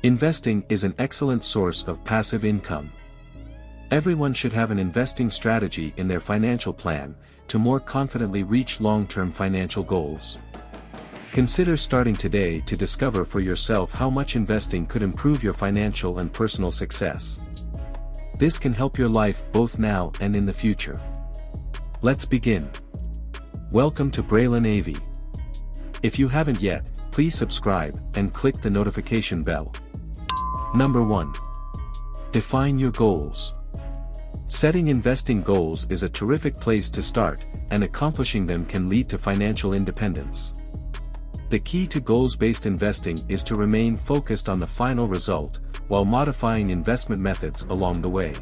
Investing is an excellent source of passive income. Everyone should have an investing strategy in their financial plan to more confidently reach long-term financial goals. Consider starting today to discover for yourself how much investing could improve your financial and personal success. This can help your life both now and in the future. Let's begin. Welcome to Braylen AV. If you haven't yet, please subscribe and click the notification bell. Number 1. Define your goals. Setting investing goals is a terrific place to start, and accomplishing them can lead to financial independence. The key to goals-based investing is to remain focused on the final result, while modifying investment methods along the way.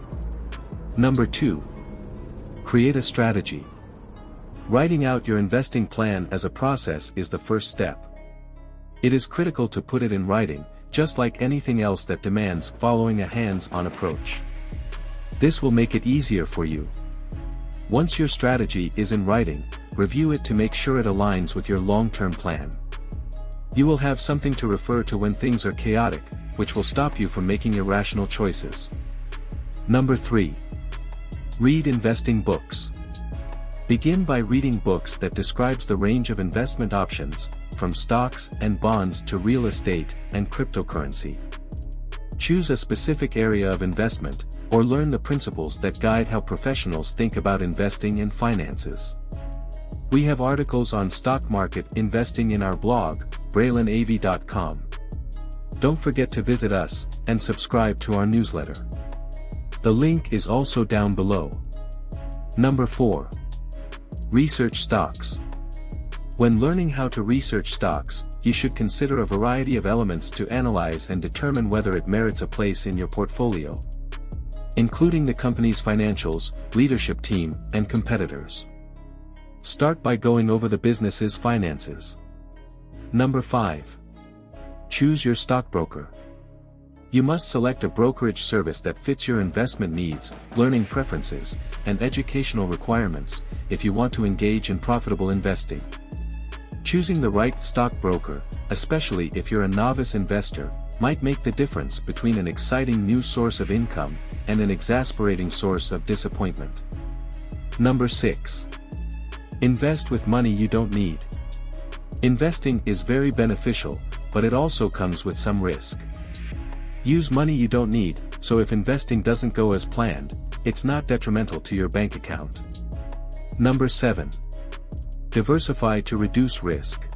Number 2. Create a strategy. Writing out your investing plan as a process is the first step. It is critical to put it in writing, just like anything else that demands following a hands-on approach. This will make it easier for you. Once your strategy is in writing, review it to make sure it aligns with your long-term plan. You will have something to refer to when things are chaotic, which will stop you from making irrational choices. Number 3. Read investing books. Begin by reading books that describes the range of investment options, from stocks and bonds to real estate and cryptocurrency. Choose a specific area of investment, or learn the principles that guide how professionals think about investing and finances. We have articles on stock market investing in our blog, braylenav.com. Don't forget to visit us, and subscribe to our newsletter. The link is also down below. Number 4. Research stocks. When learning how to research stocks, you should consider a variety of elements to analyze and determine whether it merits a place in your portfolio, including the company's financials, leadership team, and competitors. Start by going over the business's finances. Number 5. Choose your stockbroker. You must select a brokerage service that fits your investment needs, learning preferences, and educational requirements, if you want to engage in profitable investing. Choosing the right stockbroker, especially if you're a novice investor, might make the difference between an exciting new source of income and an exasperating source of disappointment. Number 6. Invest with money you don't need. Investing is very beneficial, but it also comes with some risk. Use money you don't need, so if investing doesn't go as planned, it's not detrimental to your bank account. Number 7. Diversify to reduce risk.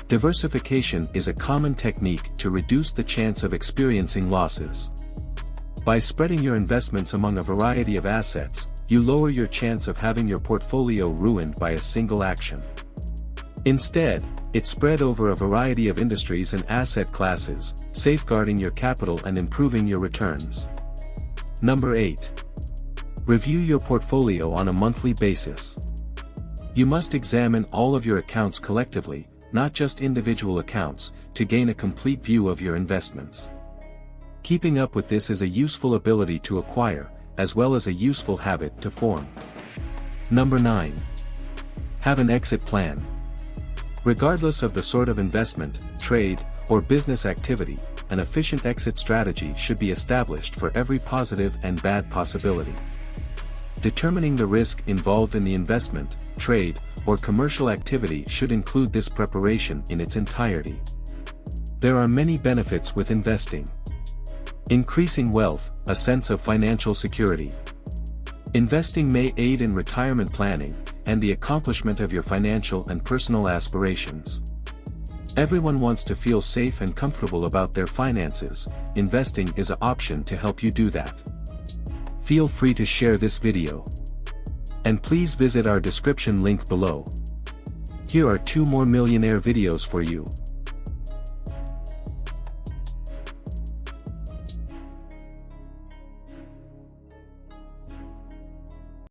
Diversification is a common technique to reduce the chance of experiencing losses. By spreading your investments among a variety of assets, you lower your chance of having your portfolio ruined by a single action. Instead, it's spread over a variety of industries and asset classes, safeguarding your capital and improving your returns. Number 8. Review your portfolio on a monthly basis. You must examine all of your accounts collectively, not just individual accounts, to gain a complete view of your investments. Keeping up with this is a useful ability to acquire, as well as a useful habit to form. Number 9. Have an exit plan. Regardless of the sort of investment, trade, or business activity, an efficient exit strategy should be established for every positive and bad possibility. Determining the risk involved in the investment, trade, or commercial activity should include this preparation in its entirety. There are many benefits with investing. Increasing wealth, a sense of financial security. Investing may aid in retirement planning, and the accomplishment of your financial and personal aspirations. Everyone wants to feel safe and comfortable about their finances. Investing is an option to help you do that. Feel free to share this video. And please visit our description link below. Here are 2 more Millionaire videos for you.